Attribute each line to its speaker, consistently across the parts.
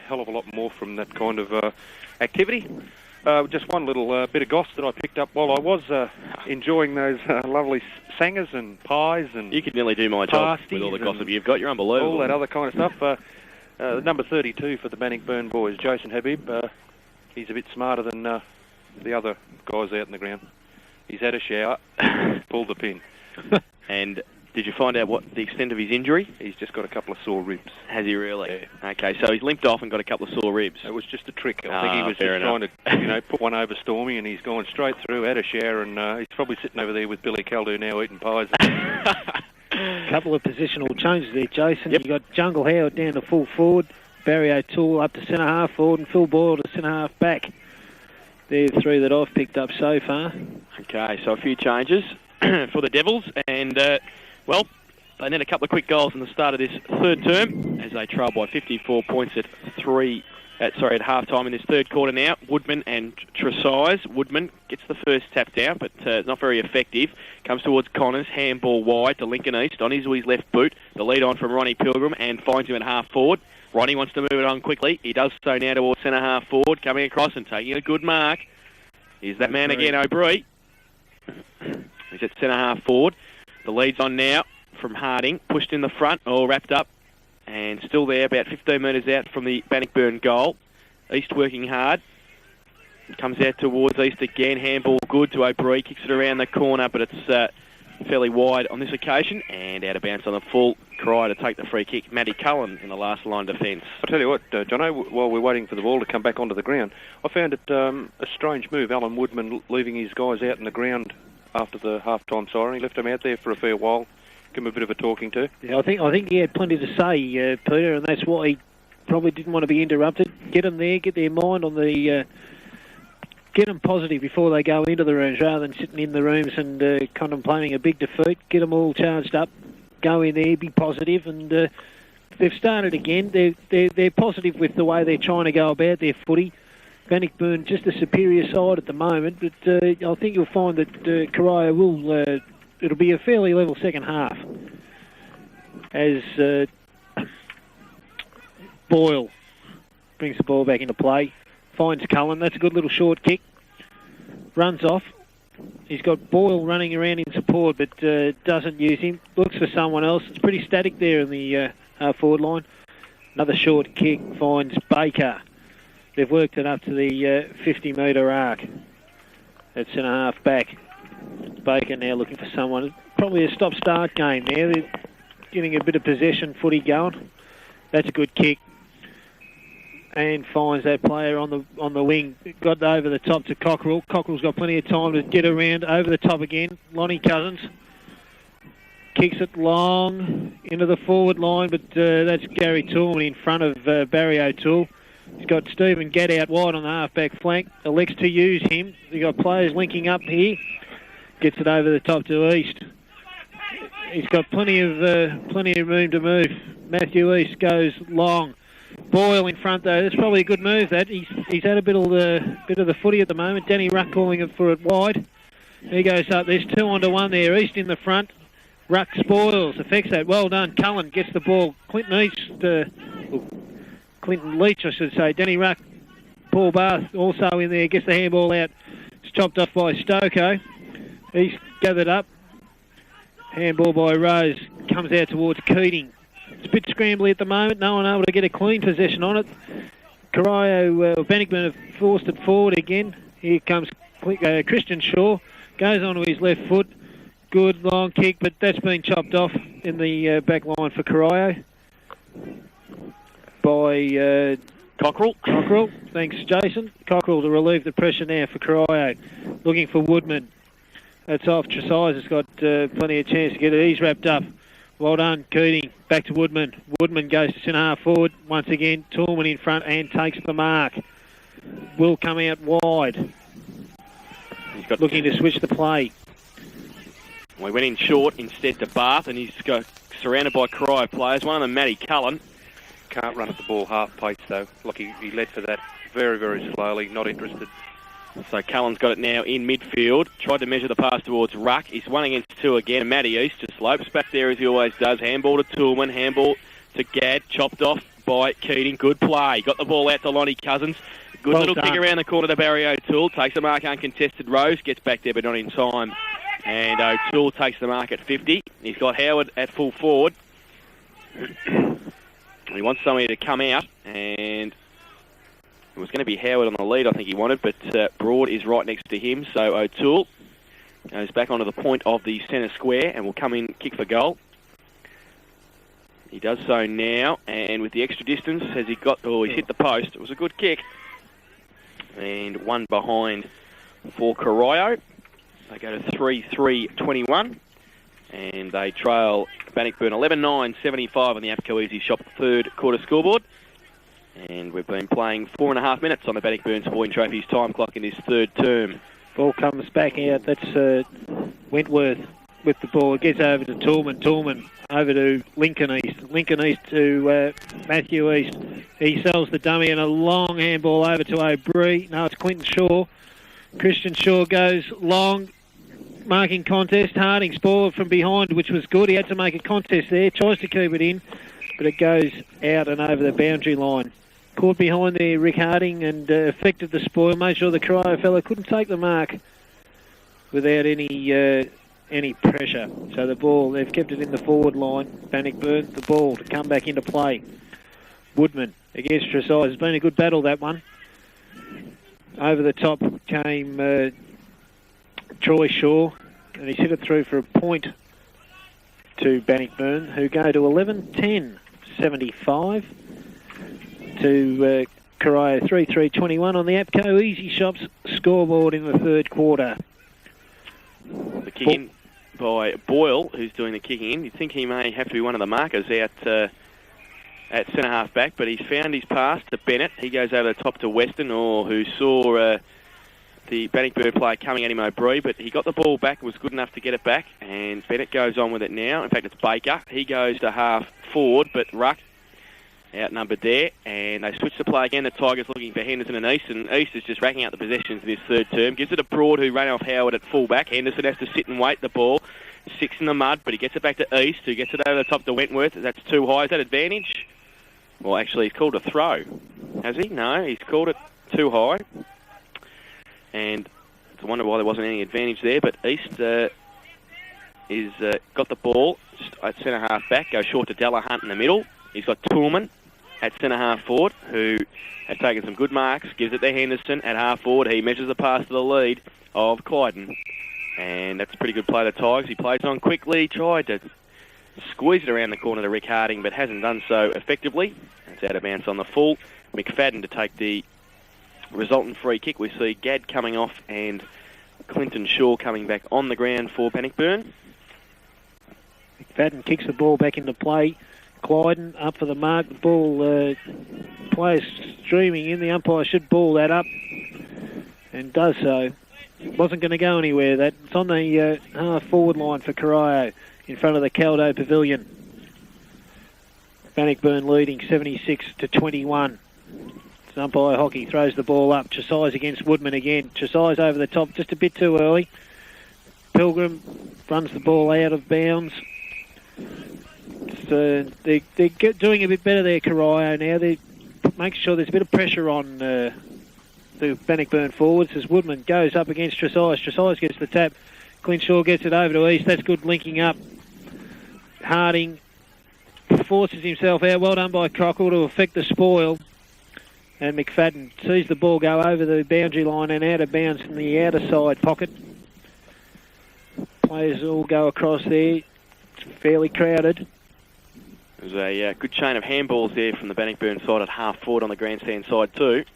Speaker 1: hell of a lot more from that kind of activity. Just one little bit of goss that I picked up while I was enjoying those lovely sangers and pies and
Speaker 2: you could nearly do my job with all the gossip you've got. You're unbelievable.
Speaker 1: All that other kind of stuff. Number 32 for the Bannockburn boys, Jason Habib. He's a bit smarter than the other guys out in the ground. He's had a shower, pulled the pin.
Speaker 2: And did you find out what the extent of his injury?
Speaker 1: He's just got a couple of sore ribs.
Speaker 2: Has he really?
Speaker 1: Yeah.
Speaker 2: Okay, so he's limped off and got a couple of sore ribs.
Speaker 1: It was just a trick. I think he was just trying to, put one over Stormy, and he's gone straight through, had a shower, and he's probably sitting over there with Billy Caldew now eating pies.
Speaker 3: Couple of positional changes there, Jason.
Speaker 2: Yep.
Speaker 3: You got Jungle Howard down to full forward, Barry O'Toole up to centre half forward, and Phil Boyle to centre half back. They're the three that I've picked up so far.
Speaker 2: Okay, so a few changes for the Devils, and they need a couple of quick goals in the start of this third term as they trail by 54 points at half-time in this third quarter now. Woodman and Tresize. Woodman gets the first tap down, but not very effective. Comes towards Connors, handball wide to Lincoln East on his left boot. The lead on from Ronnie Pilgrim and finds him at half-forward. Ronnie wants to move it on quickly. He does so now towards centre half-forward, coming across and taking a good mark. Here's that man again, O'Brien. He's at centre half-forward. The lead's on now from Harding, pushed in the front, all wrapped up, and still there, about 15 metres out from the Bannockburn goal. East working hard. Comes out towards East again, handball good to O'Brien, kicks it around the corner, but it's fairly wide on this occasion, and out of bounds on the full. Corio to take the free kick. Matty Cullen in the last line of defence.
Speaker 1: I'll tell you what, Jono, while we're waiting for the ball to come back onto the ground, I found it a strange move, Alan Woodman leaving his guys out in the ground after the half-time siren. He left them out there for a fair while. Give him a bit of a talking to.
Speaker 3: Yeah, I think he had plenty to say, Peter, and that's why he probably didn't want to be interrupted. Get them there, get their mind on the... get them positive before they go into the rooms, rather than sitting in the rooms and contemplating a big defeat. Get them all charged up, go in there, be positive, and they've started again. They're positive with the way they're trying to go about their footy. Bannockburn just a superior side at the moment, but I think you'll find that Corio will... it'll be a fairly level second half as Boyle brings the ball back into play, finds Cullen. That's a good little short kick. Runs off. He's got Boyle running around in support, but doesn't use him. Looks for someone else. It's pretty static there in the forward line. Another short kick finds Baker. They've worked it up to the 50-metre arc. At centre half back. Baker now looking for someone. Probably a stop-start game there. They're getting a bit of possession footy going. That's a good kick. And finds that player on the wing. Got over the top to Cockerell. Cockerell's got plenty of time to get around over the top again. Lonnie Cousins kicks it long into the forward line, but that's Gary Toolman in front of Barry O'Toole. He's got Stephen Gadd out wide on the half-back flank. Elects to use him. They've got players linking up here. Gets it over the top to East. He's got plenty of room to move. Matthew East goes long. Boyle in front though. That's probably a good move. That he's had a bit of the footy at the moment. Danny Ruck calling it for it wide. He goes up. There's 2-on-1 there. East in the front. Ruck spoils. Affects that. Well done. Cullen gets the ball. Clinton Leach, I should say. Danny Ruck. Paul Bath also in there. Gets the handball out. It's chopped off by Stoko. He's gathered up. Handball by Rose. Comes out towards Keating. It's a bit scrambly at the moment. No one able to get a clean possession on it. Corio, Bannockburn have forced it forward again. Here comes Christian Shaw. Goes onto his left foot. Good long kick, but that's been chopped off in the back line for Corio. By Cockerell. Thanks, Jason. Cockerell to relieve the pressure now for Corio. Looking for Woodman. That's off. Tresize has got plenty of chance to get it. He's wrapped up. Well done, Keating. Back to Woodman. Woodman goes to centre half forward. Once again, Toolman in front and takes the mark. Will come out wide. He's got looking to switch the play.
Speaker 2: We went in short instead to Bath, and he's got surrounded by Corio players. One of them, Matty Cullen.
Speaker 1: Can't run at the ball half pace though. Look, he led for that very, very slowly. Not interested.
Speaker 2: So Cullen's got it now in midfield. Tried to measure the pass towards Ruck. He's 1 against 2 again. And Matty East just slopes back there as he always does. Handball to Toolman. Handball to Gadd. Chopped off by Keating. Good play. Got the ball out to Lonnie Cousins. Good
Speaker 3: Well
Speaker 2: little
Speaker 3: done.
Speaker 2: kick around the corner to Barry O'Toole. Takes the mark uncontested. Rose gets back there but not in time. And O'Toole takes the mark at 50. He's got Howard at full forward. He wants somebody to come out, and it was going to be Howard on the lead, I think he wanted, but Broad is right next to him. So O'Toole goes back onto the point of the centre square and will come in, kick for goal. He does so now, and with the extra distance, has he got... Oh, he's hit the post. It was a good kick. And one behind for Corio. They go to 3-3-21. And they trail Bannockburn 11-9-75 on the APCO Easy Shop third quarter scoreboard. And we've been playing 4.5 minutes on the Bannockburn Sporting Trophies time clock in this third term.
Speaker 3: Ball comes back out. That's Wentworth with the ball. It gets over to Toolman. Toolman over to Lincoln East. Lincoln East to Matthew East. He sells the dummy and a long handball over to O'Brien. No, it's Quinton Shaw. Christian Shaw goes long. Marking contest. Harding's ball from behind, which was good. He had to make a contest there. Tries to keep it in, but it goes out and over the boundary line. Caught behind there, Rick Harding, and affected the spoil. Made sure the Corio fella couldn't take the mark without any pressure. So the ball, they've kept it in the forward line. Bannockburn, the ball to come back into play. Woodman against Tresize. It's been a good battle, that one. Over the top came Troy Shaw, and he's hit it through for a point to Bannockburn, who go to 11-10-75 to Corio 3-3-21 on the APCO Easy Shops scoreboard in the third quarter.
Speaker 2: The kick in by Boyle, who's doing the kicking in. You'd think he may have to be one of the markers out at centre-half back, but he's found his pass to Bennett. He goes over the top to Weston, who saw the Bannockburn player coming at him, O'Brien, but he got the ball back, was good enough to get it back, and Bennett goes on with it now. In fact, it's Baker. He goes to half forward, but Ruck outnumbered there, and they switch the play again. The Tigers looking for Henderson and East, and East is just racking out the possessions in this third term. Gives it to Broad, who ran off Howard at full-back. Henderson has to sit and wait the ball. Six in the mud, but he gets it back to East, who gets it over the top to Wentworth. That's too high. Is that advantage? Well, actually, he's called a throw. Has he? No, he's called it too high. And it's a wonder why there wasn't any advantage there, but East is got the ball at centre-half back, goes short to Delahunt in the middle. He's got Toolman at centre-half forward, who has taken some good marks, gives it to Henderson at half forward. He measures the pass to the lead of Clyden. And that's a pretty good play to Tigers. He plays on quickly, tried to squeeze it around the corner to Rick Harding, but hasn't done so effectively. It's out of bounds on the full. McFadden to take the resultant free kick. We see Gadd coming off and Clinton Shaw coming back on the ground for Bannockburn.
Speaker 3: McFadden kicks the ball back into play. Clyden up for the mark. The ball, players streaming in. The umpire should ball that up and does so. It wasn't going to go anywhere. It's on the half forward line for Corio in front of the Caldo Pavilion. Bannockburn leading 76-21. Umpire Hockey throws the ball up. Tresize against Woodman again. Tresize over the top, just a bit too early. Pilgrim runs the ball out of bounds. So they're doing a bit better there, Corio now. They're making sure there's a bit of pressure on the Bannockburn forwards as Woodman goes up against Tresize. Tresize gets the tap. Clinshaw gets it over to East. That's good linking up. Harding forces himself out. Well done by Cockle to affect the spoil. And McFadden sees the ball go over the boundary line and out of bounds from the outer side pocket. Players all go across there. It's fairly crowded.
Speaker 2: There's a good chain of handballs there from the Bannockburn side at half forward on the grandstand side too.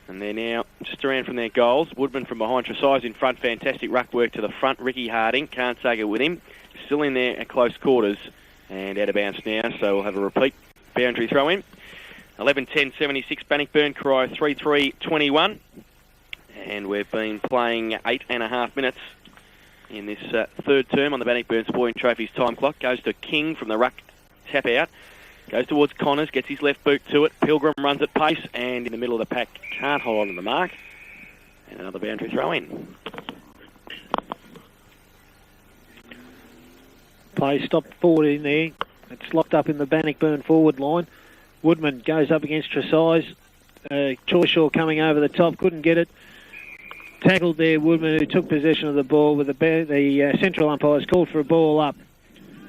Speaker 2: And they're now just around from their goals. Woodman from behind, Tresize in front. Fantastic ruck work to the front. Ricky Harding, can't take it with him. Still in there at close quarters and out of bounds now, so we'll have a repeat boundary throw in. 11-10-76 Bannockburn, Corio 3-3-21. And we've been playing 8.5 minutes in this third term on the Bannockburn Sporting Trophies time clock. Goes to King from the ruck tap out. Goes towards Connors, gets his left boot to it. Pilgrim runs at pace and in the middle of the pack can't hold on to the mark. And another boundary throw in.
Speaker 3: Play stopped forward in there. It's locked up in the Bannockburn forward line. Woodman goes up against Tresize. Choyshaw coming over the top, couldn't get it. Tackled there, Woodman, who took possession of the ball with the central umpires called for a ball up.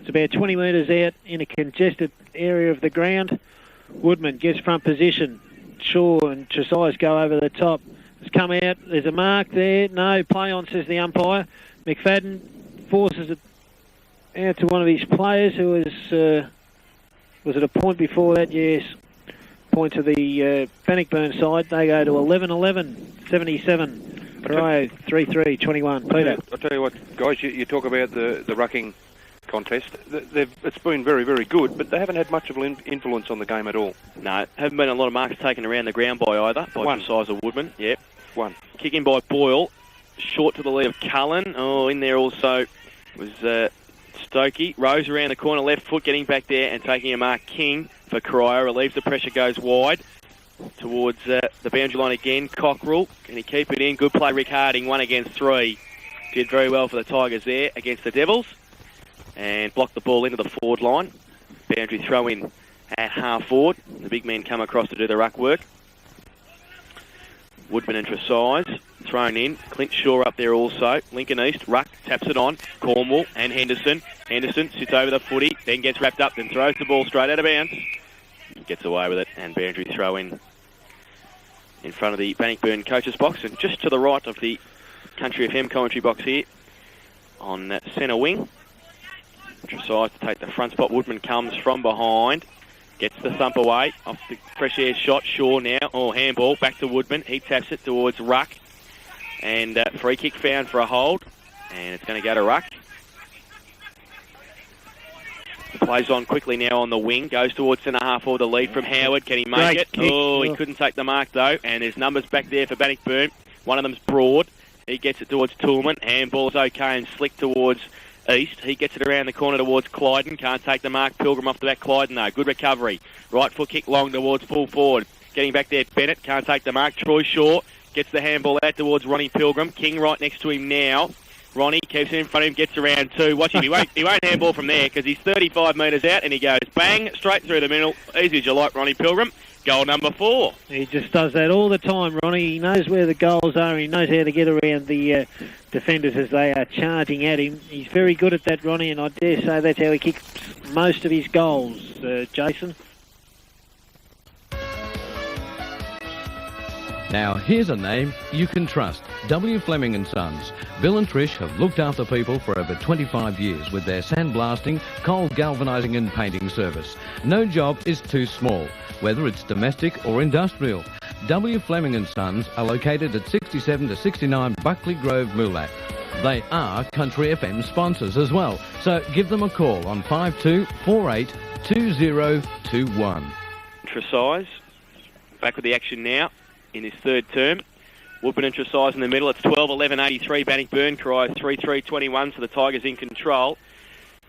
Speaker 3: It's about 20 metres out in a congested area of the ground. Woodman gets front position. Shaw and Tresize go over the top. It's come out. There's a mark there. No, play on, says the umpire. McFadden forces it out to one of his players who was it a point before that? Yes. Point to the Bannockburn side. They go to 11-11, 77. Corio 3-3, 21. Peter.
Speaker 1: I'll tell you what, guys, you talk about the rucking contest. It's been very, very good, but they haven't had much of an influence on the game at all.
Speaker 2: No, haven't been a lot of marks taken around the ground by either. By Tresize or Woodman. Yep.
Speaker 1: One.
Speaker 2: Kicking by Boyle. Short to the lead of Cullen. Oh, in there also was Stokey. Rose around the corner, left foot, getting back there and taking a mark. King for Corio. Relieves the pressure, goes wide towards the boundary line again. Cockrell, can he keep it in? Good play, Rick Harding, 1 against 3. Did very well for the Tigers there against the Devils. And blocked the ball into the forward line. Boundary throw in at half forward. The big men come across to do the ruck work. Woodman and Tresize thrown in. Clint Shaw up there also. Lincoln East, ruck, taps it on. Cornwall and Henderson. Henderson sits over the footy, then gets wrapped up, then throws the ball straight out of bounds. Gets away with it, and boundary throw in front of the Bannockburn coaches box, and just to the right of the Country FM commentary box here on centre wing. Tresize to take the front spot. Woodman comes from behind. Gets the thump away off the fresh air shot. Shaw now. Oh, handball. Back to Woodman. He taps it towards Ruck. And free kick found for a hold. And it's going to go to Ruck. Plays on quickly now on the wing. Goes towards centre half for the lead from Howard. Can he make it? Oh, he couldn't take the mark though. And there's numbers back there for Bannockburn. One of them's Broad. He gets it towards Toolman. Handball's okay and slick towards East. He gets it around the corner towards Clyden. Can't take the mark. Pilgrim off the back. Clyden though. Good recovery. Right foot kick long towards full forward. Getting back there. Bennett can't take the mark. Troy Shaw gets the handball out towards Ronnie Pilgrim. King right next to him now. Ronnie keeps it in front of him, gets around 2. Watch him, he won't handball from there because he's 35 metres out and he goes bang, straight through the middle. Easy as you like, Ronnie Pilgrim. Goal number 4.
Speaker 3: He just does that all the time, Ronnie. He knows where the goals are. He knows how to get around the defenders as they are charging at him. He's very good at that, Ronnie, and I dare say that's how he kicks most of his goals, Jason.
Speaker 4: Now, here's a name you can trust. W. Fleming & Sons. Bill and Trish have looked after people for over 25 years with their sandblasting, coal galvanising and painting service. No job is too small, whether it's domestic or industrial. W. Fleming & Sons are located at 67 to 69 Buckley Grove, Moolac. They are Country FM sponsors as well, so give them a call on 5248 2021.
Speaker 2: Tresize, back with the action now. In his third term, Woodman and Tresize in the middle. It's 12-11-83 Bannockburn. Corio 3-3-21, so the Tigers in control.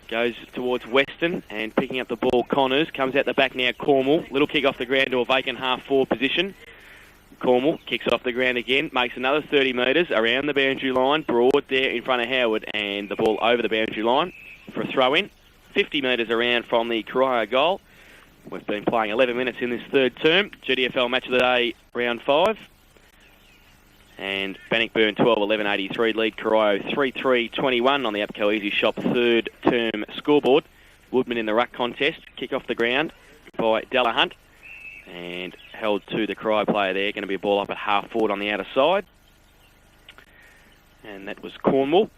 Speaker 2: Goes towards Weston and picking up the ball. Connors comes out the back now. Cornwall, little kick off the ground to a vacant half-forward position. Cornwall kicks off the ground again, makes another 30 metres around the boundary line. Broad there in front of Howard, and the ball over the boundary line for a throw-in. 50 metres around from the Corio goal. We've been playing 11 minutes in this third term. GDFL match of the day, round 5. And Bannockburn 12-11-83 lead Corio 3-3-21 on the Apco Easy Shop third term scoreboard. Woodman in the ruck contest. Kick off the ground by Delahunt. And held to the Corio player there. Going to be a ball up at half forward on the outer side. And that was Cornwall.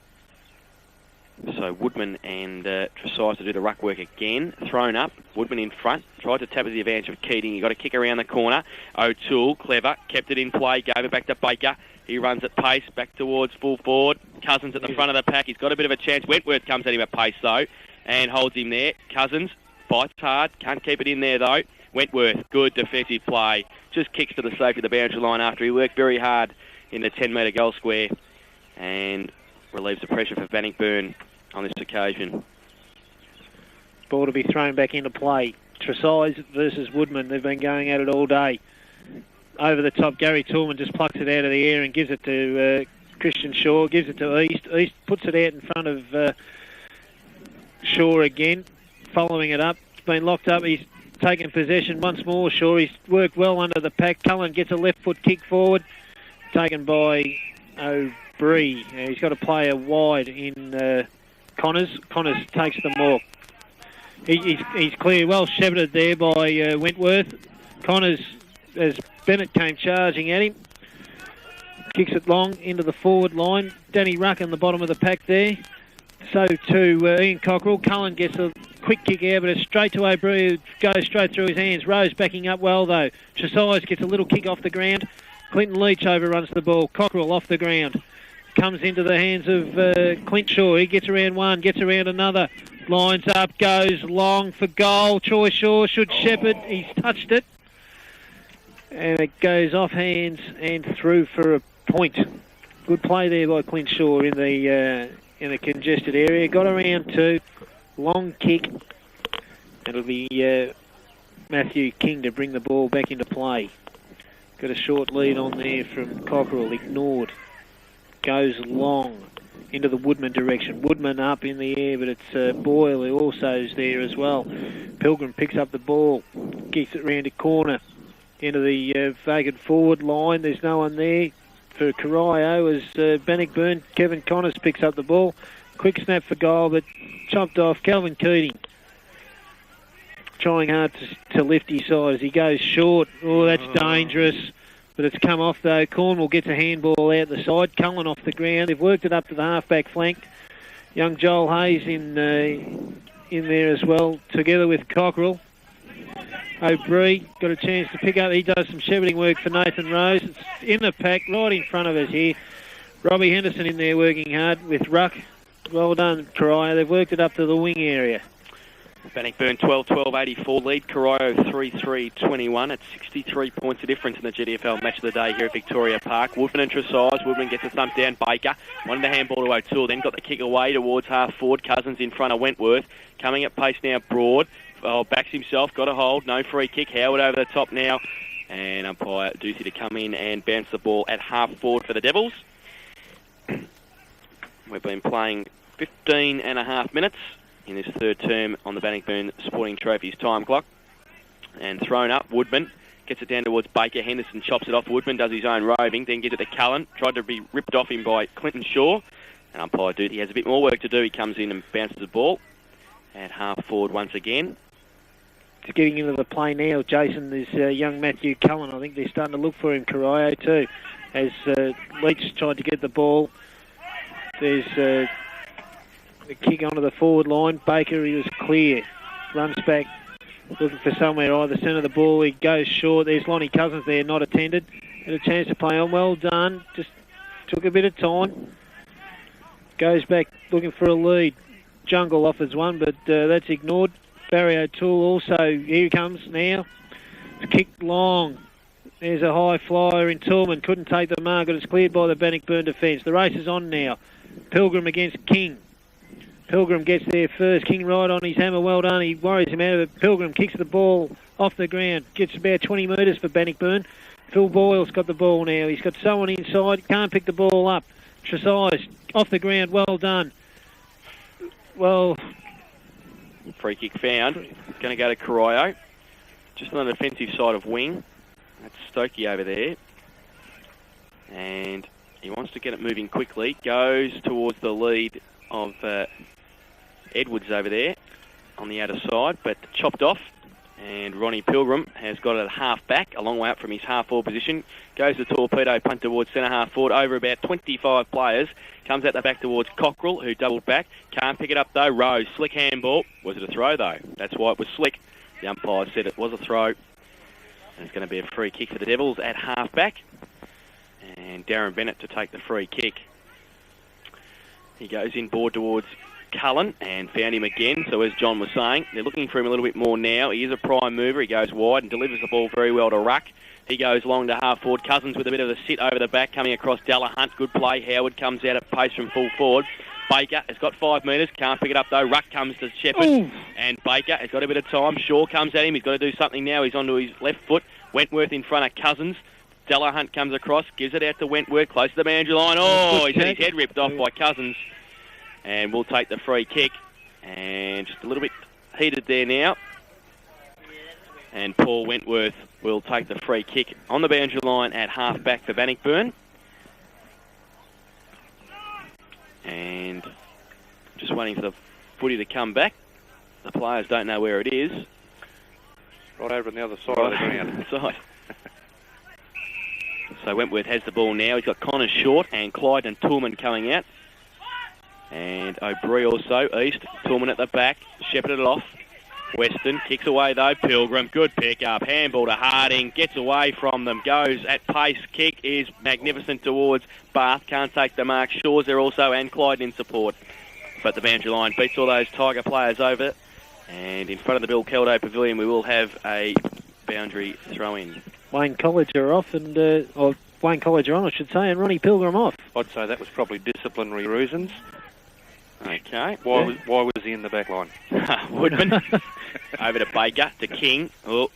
Speaker 2: So Woodman and Tresize to do the ruck work again. Thrown up. Woodman in front. Tried to tap at the advantage of Keating. He got a kick around the corner. O'Toole, clever. Kept it in play. Gave it back to Baker. He runs at pace. Back towards full forward. Cousins at the front of the pack. He's got a bit of a chance. Wentworth comes at him at pace though. And holds him there. Cousins fights hard. Can't keep it in there though. Wentworth, good defensive play. Just kicks to the safety of the boundary line after he worked very hard in the 10-metre goal square. And relieves the pressure for Bannockburn on this occasion.
Speaker 3: Ball to be thrown back into play. Tresize versus Woodman. They've been going at it all day. Over the top, Gary Toolman just plucks it out of the air and gives it to Christian Shaw. Gives it to East. East puts it out in front of Shaw again. Following it up. It's been locked up. He's taking possession once more. Sure, he's worked well under the pack. Cullen gets a left foot kick forward, taken by O'Bree. He's got a player wide in Connors. Connors takes the mark. He's clear, well shepherded there by Wentworth. Connors, as Bennett came charging at him, kicks it long into the forward line. Danny Ruck in the bottom of the pack there. So too Ian Cockrell. Cullen gets a quick kick out, but it's straight to O'Brien, goes straight through his hands. Rose backing up well though. Chasise gets a little kick off the ground. Clinton Leach overruns the ball. Cockrell off the ground. Comes into the hands of Clint Shaw. He gets around one, gets around another. Lines up, goes long for goal. Troy Shaw should shepherd. He's touched it. And it goes off hands and through for a point. Good play there by Clint Shaw in the congested area. Got around two. Long kick. It'll be Matthew King to bring the ball back into play. Got a short lead on there from Cockerell. Ignored. Goes long into the Woodman direction. Woodman up in the air, but it's Boyle who also is there as well. Pilgrim picks up the ball. Kicks it round a corner into the vacant forward line. There's no one there for Corio as Bannockburn. Kevin Connors picks up the ball. Quick snap for goal, but chopped off. Calvin Keating trying hard to lift his side as he goes short. Oh, that's dangerous. But it's come off though. Cornwall gets a handball out the side. Cullen off the ground. They've worked it up to the half-back flank. Young Joel Hayes in there as well, together with Cockerell. O'Bree got a chance to pick up. He does some shepherding work for Nathan Rose. It's in the pack, right in front of us here. Robbie Henderson in there working hard with Ruck. Well done, Corio. They've worked it up to the wing area.
Speaker 2: Bannockburn 12-12-84 lead. Corio 3-3-21 at 63 points of difference in the GDFL match of the day here at Victoria Park. Woodman and Tressise. Woodman gets a thump down. Baker wanted the handball to O'Toole, then got the kick away towards half forward. Cousins in front of Wentworth. Coming at pace now, Broad. Backs himself, got a hold, no free kick. Howard over the top now. And umpire Duthie to come in and bounce the ball at half forward for the Devils. We've been playing 15 and a half minutes in this third term on the Bannockburn Sporting Trophies time clock. And thrown up, Woodman gets it down towards Baker. Henderson chops it off. Woodman does his own roving, then gives it to Cullen. Tried to be ripped off him by Clinton Shaw. And umpire Duthie has a bit more work to do. He comes in and bounces the ball at half forward once again.
Speaker 3: It's getting into the play now, Jason. There's young Matthew Cullen. I think they're starting to look for him. Corio too. As Leach tried to get the ball. There's a kick onto the forward line. Baker, he was clear. Runs back, looking for somewhere either centre of the ball. He goes short. There's Lonnie Cousins there, not attended. Had a chance to play on. Well done. Just took a bit of time. Goes back looking for a lead. Jungle offers one, but that's ignored. Barry O'Toole also, here he comes now. It's kicked long. There's a high flyer in Tillman. Couldn't take the mark, but it's cleared by the Bannockburn defence. The race is on now. Pilgrim against King. Pilgrim gets there first. King right on his hammer. Well done. He worries him out of it. Pilgrim kicks the ball off the ground. Gets about 20 metres for Bannockburn. Phil Boyle's got the ball now. He's got someone inside. Can't pick the ball up. Tressise off the ground. Well done. Well...
Speaker 2: Free kick found. It's going to go to Corio. Just on the defensive side of wing. That's Stokey over there. And he wants to get it moving quickly. Goes towards the lead of Edwards over there on the outer side, but chopped off. And Ronnie Pilgrim has got it at half back, a long way up from his half forward position. Goes to torpedo, punt towards centre half forward, over about 25 players. Comes out the back towards Cockrell, who doubled back. Can't pick it up though. Rose, slick handball. Was it a throw though? That's why it was slick. The umpire said it was a throw. And it's going to be a free kick for the Devils at half back. And Darren Bennett to take the free kick. He goes inboard towards Cullen and found him again. So as John was saying, they're looking for him a little bit more now. He is a prime mover. He goes wide and delivers the ball very well to Ruck. He goes long to half forward. Cousins with a bit of a sit over the back, coming across Hunt. Good play. Howard comes out at pace from full forward. Baker has got 5 metres. Can't pick it up though. Ruck comes to Shepherd. Ooh. And Baker has got a bit of time. Shaw comes at him. He's got to do something now. He's onto his left foot. Wentworth in front of Cousins. Hunt comes across. Gives it out to Wentworth. Close to the boundary line. Oh, he's had his head ripped off by Cousins. And we'll take the free kick. And just a little bit heated there now. And Paul Wentworth will take the free kick on the boundary line at half-back for Bannockburn. And just waiting for the footy to come back. The players don't know where it is.
Speaker 1: Right over on the other side of the ground.
Speaker 2: Side. So Wentworth has the ball now. He's got Connors short and Clyde and Toolman coming out. And O'Brien also, East. Toolman at the back. Shepherded it off. Weston kicks away though. Pilgrim, good pick up. Handball to Harding. Gets away from them. Goes at pace. Kick is magnificent towards Bath. Can't take the mark. Shaw's there also and Clyde in support. But the boundary line beats all those Tiger players over. And in front of the Bill Keldo Pavilion we will have a boundary throw in.
Speaker 3: Wayne College are off or Wayne College are on I should say, and Ronnie Pilgrim off.
Speaker 1: I'd say that was probably disciplinary reasons.
Speaker 2: Okay.
Speaker 1: Why was he in the back line?
Speaker 2: Woodman over to Baker, to King. Oh.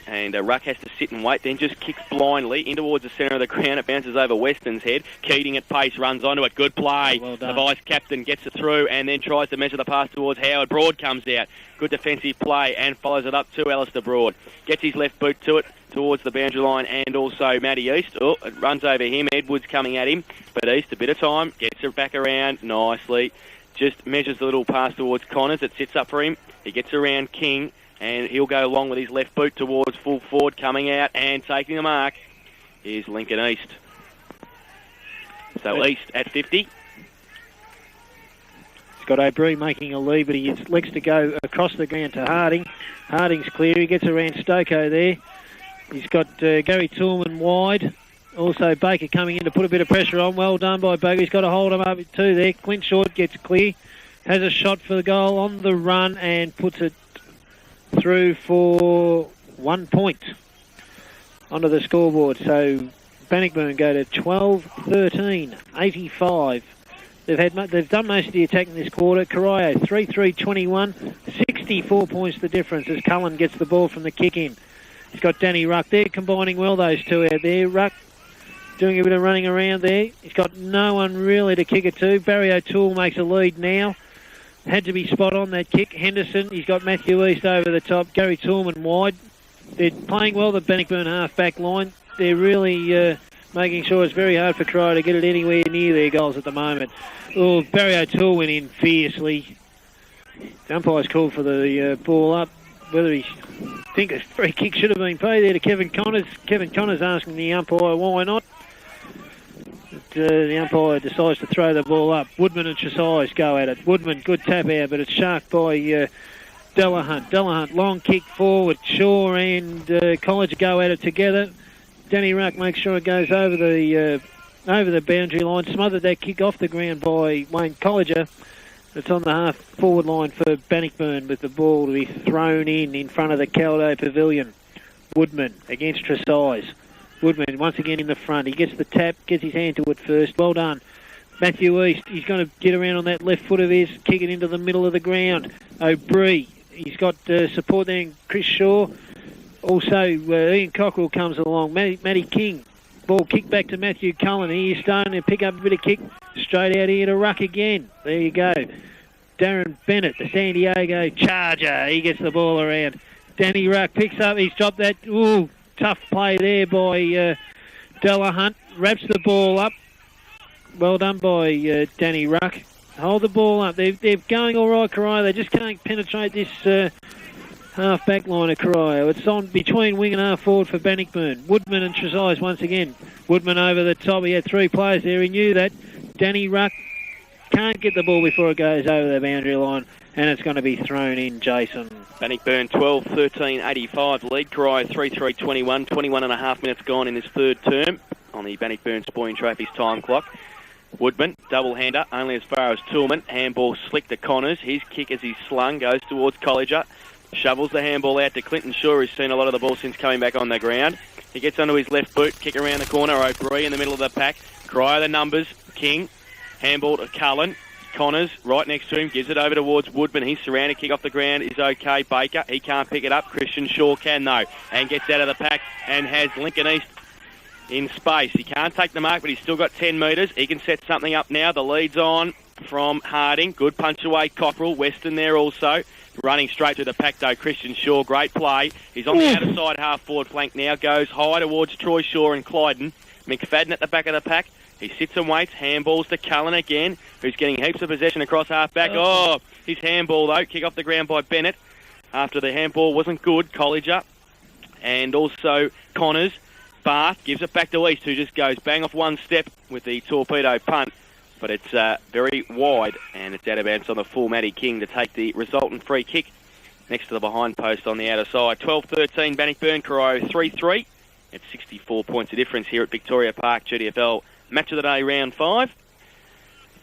Speaker 2: And Ruck has to sit and wait, then just kicks blindly in towards the centre of the ground. It bounces over Weston's head. Keating at pace, runs onto it. Good play.
Speaker 3: Well
Speaker 2: the vice-captain gets it through and then tries to measure the pass towards Howard. Broad comes out. Good defensive play and follows it up to Alistair Broad. Gets his left boot to it towards the boundary line and also Matty East. Oh, it runs over him. Edwards coming at him. But East, a bit of time. Gets it back around nicely. Just measures the little pass towards Connors. It sits up for him. He gets around King. And he'll go along with his left boot towards full forward. Coming out and taking the mark is Lincoln East. So East at 50.
Speaker 3: He's got O'Brien making a lead, but he has legs to go across the ground to Harding. Harding's clear. He gets around Stoko there. He's got Gary Toolman wide. Also Baker coming in to put a bit of pressure on. Well done by Baker. He's got to hold him up too there. Clint Short gets clear. Has a shot for the goal on the run and puts it through for 1 point onto the scoreboard. So Bannockburn go to 12-13, 85. They've done most of the attack in this quarter. Corio 3-3-21, 64 points the difference as Cullen gets the ball from the kick in. He's got Danny Ruck there, combining well those two out there. Ruck doing a bit of running around there. He's got no one really to kick it to. Barry O'Toole makes a lead now. Had to be spot on that kick. Henderson, he's got Matthew East over the top. Gary Toolman wide. They're playing well the Bannockburn half-back line. They're really making sure it's very hard for Corio to get it anywhere near their goals at the moment. Oh, Barry O'Toole went in fiercely. The umpire's called for the ball up. Whether he think a free kick should have been paid there to Kevin Connors. Kevin Connors asking the umpire why not. The umpire decides to throw the ball up. Woodman and Chasais go at it. Woodman, good tap out, but it's sharked by Delahunt. Delahunt, long kick forward. Shaw and College go at it together. Danny Ruck makes sure it goes over the boundary line. Smothered that kick off the ground by Wayne Colliger. It's on the half-forward line for Bannockburn with the ball to be thrown in front of the Caldo Pavilion. Woodman against Chasais. Woodman once again in the front. He gets the tap, gets his hand to it first. Well done. Matthew East, he's going to get around on that left foot of his, kick it into the middle of the ground. O'Brien, he's got support there in Chris Shaw. Also, Ian Cockrell comes along. Matty King, ball kicked back to Matthew Cullen. He's starting to pick up a bit of kick straight out here to Ruck again. There you go. Darren Bennett, the San Diego Charger. He gets the ball around. Danny Ruck picks up. He's dropped that. Ooh. Tough play there by Delahunt. Wraps the ball up. Well done by Danny Ruck. Hold the ball up. They're going all right, Corio. They just can't penetrate this half-back line of Corio. It's on between wing and half-forward for Bannockburn. Woodman and Chasais once again. Woodman over the top. He had three players there. He knew that. Danny Ruck can't get the ball before it goes over the boundary line. And it's going to be thrown in, Jason.
Speaker 2: Bannockburn 12-13-85 lead. Corio 3-3-21. 21 and a half minutes gone in this third term on the Bannockburn Sporting Trophies time clock. Woodman, double-hander, only as far as Toolman. Handball slick to Connors. His kick as he's slung goes towards Colliger. Shovels the handball out to Clinton Shaw, who's seen a lot of the ball since coming back on the ground. He gets onto his left boot, kick around the corner. O'Brien in the middle of the pack. Corio the numbers. King, handball to Cullen. Connors right next to him, gives it over towards Woodman. He's surrounded, kick off the ground is okay. Baker, he can't pick it up. Christian Shaw can though, and gets out of the pack and has Lincoln East in space. He can't take the mark, but he's still got 10 metres. He can set something up now. The lead's on from Harding. Good punch away, Cockrell. Weston there also. Running straight through the pack, though, Christian Shaw. Great play. He's on the outer side half-forward flank now. Goes high towards Troy Shaw and Clyden. McFadden at the back of the pack. He sits and waits. Handballs to Cullen again, who's getting heaps of possession across half-back. Oh, his handball, though. Kick off the ground by Bennett. After the handball wasn't good, Colliger. And also Connors. Barth gives it back to East, who just goes bang off one step with the torpedo punt. But it's very wide, and it's out of bounds on the full Matty King to take the resultant free kick next to the behind post on the outer side. 12-13, Bannockburn, Corio 3-3. It's 64 points of difference here at Victoria Park, GDFL Match of the Day, round 5.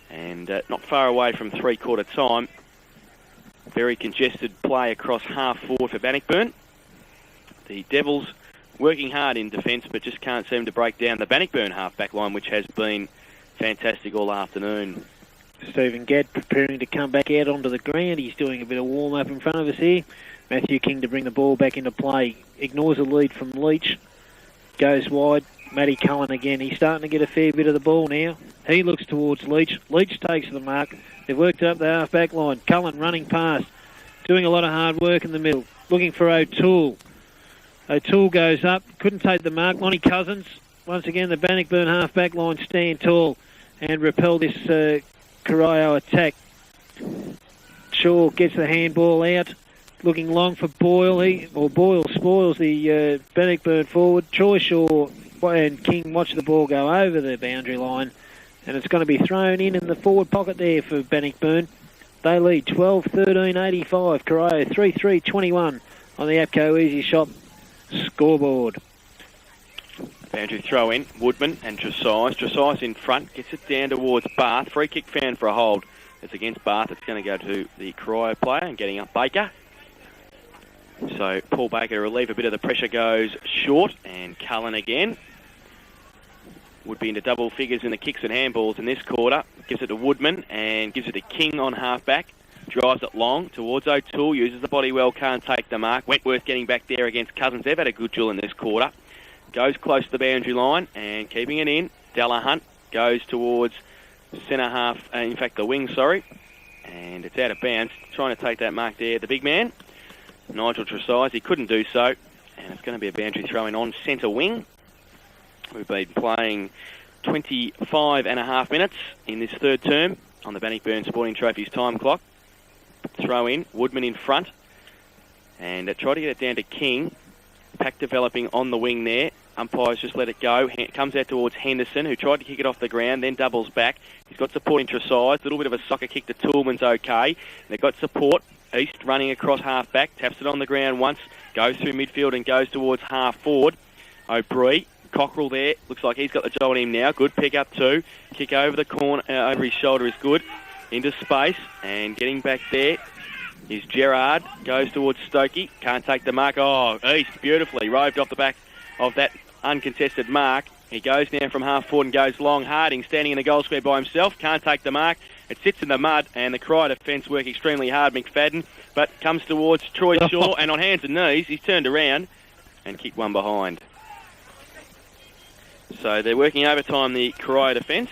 Speaker 2: And not far away from three-quarter time. Very congested play across half-forward for Bannockburn. The Devils working hard in defence, but just can't seem to break down the Bannockburn half-back line, which has been fantastic all afternoon.
Speaker 3: Stephen Gadd preparing to come back out onto the ground. He's doing a bit of warm-up in front of us here. Matthew King to bring the ball back into play. Ignores a lead from Leach. Goes wide. Matty Cullen again. He's starting to get a fair bit of the ball now. He looks towards Leach. Leach takes the mark. They've worked up the half-back line. Cullen running past. Doing a lot of hard work in the middle. Looking for O'Toole. O'Toole goes up. Couldn't take the mark. Lonnie Cousins. Once again, the Bannockburn half-back line stand tall and repel this Corio attack. Shaw gets the handball out, looking long for Boyle. Boyle spoils the Bannockburn forward. Troy Shaw and King watch the ball go over the boundary line, and it's going to be thrown in the forward pocket there for Bannockburn. They lead 12-13-85. Corio 3-3-21 on the APCO Easy Shop scoreboard.
Speaker 2: Boundary throw in, Woodman and Tresize. Tresize in front, gets it down towards Barth. Free kick found for a hold. It's against Barth. It's going to go to the Corio player and getting up Baker. So Paul Baker to relieve a bit of the pressure goes short, and Cullen again. Would be into double figures in the kicks and handballs in this quarter. Gives it to Woodman and gives it to King on half-back. Drives it long towards O'Toole, uses the body well, can't take the mark. Wentworth getting back there against Cousins. They've had a good duel in this quarter. Goes close to the boundary line and keeping it in. Della Hunt goes towards centre half, in fact the wing, sorry. And it's out of bounds. Trying to take that mark there, the big man. Nigel Tresize, he couldn't do so. And it's going to be a boundary throw-in on centre wing. We've been playing 25 and a half minutes in this third term on the Bannockburn Sporting Trophies time clock. Throw in, Woodman in front. And try to get it down to King. Pack developing on the wing there. Umpires just let it go. Comes out towards Henderson, who tried to kick it off the ground, then doubles back. He's got support in Tresize. A little bit of a soccer kick to Toolman's okay. They've got support. East running across half-back. Taps it on the ground once. Goes through midfield and goes towards half-forward. O'Brien. Cockrell there. Looks like he's got the job on him now. Good pick up too. Kick over the corner, over his shoulder is good. Into space. And getting back there is Gerard. Goes towards Stokey. Can't take the mark. Oh, East beautifully roved off the back of that uncontested mark. He goes now from half forward and goes long. Harding standing in the goal square by himself. Can't take the mark. It sits in the mud, and the Corio defence work extremely hard. McFadden, but comes towards Troy Shaw, and on hands and knees, he's turned around and kicked one behind. So they're working overtime, the Corio defence.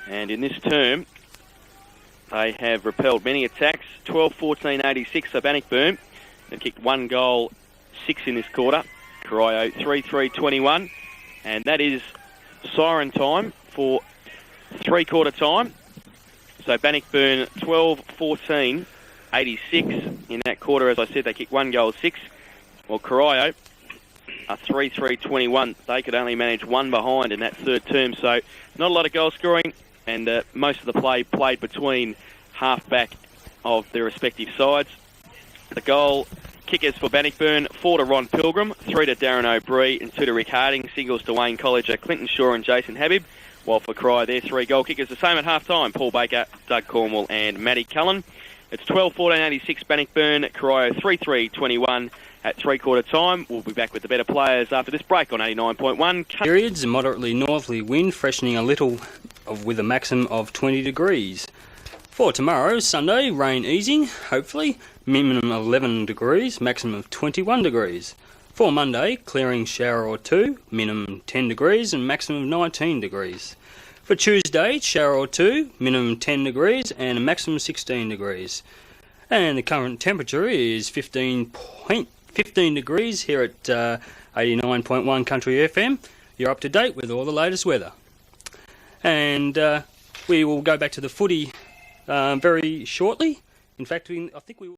Speaker 2: And in this term, they have repelled many attacks. 12-14-86 for Bannockburn. They've kicked 1 goal, 6 in this quarter. Corio 3-3-21. And that is siren time for three-quarter time. So Bannockburn 12-14-86 in that quarter. As I said, they kicked 1 goal, 6. Well, Corio are 3-3-21. They could only manage 1 behind in that third term. So not a lot of goal scoring. And most of the play played between half-back of their respective sides. The goal kickers for Bannockburn, 4 to Ron Pilgrim, 3 to Darren O'Brien, and 2 to Rick Harding. Singles to Wayne Colliger, Clinton Shaw and Jason Habib. While for Corio, their 3 goal kickers, the same at half-time, Paul Baker, Doug Cornwall and Matty Cullen. It's 12-14-86 Bannockburn, Corio 3-3-21 at three-quarter time. We'll be back with the better players after this break on 89.1.
Speaker 5: Periods, a moderately northerly wind freshening a little with a maximum of 20 degrees. For tomorrow, Sunday, rain easing, hopefully, minimum 11 degrees, maximum of 21 degrees. For Monday, clearing shower or 2, minimum 10 degrees and maximum of 19 degrees. For Tuesday, shower or 2, minimum 10 degrees and a maximum 16 degrees. And the current temperature is 15 degrees here at 89.1 Country FM. You're up to date with all the latest weather. And we will go back to the footy very shortly. In fact, I think we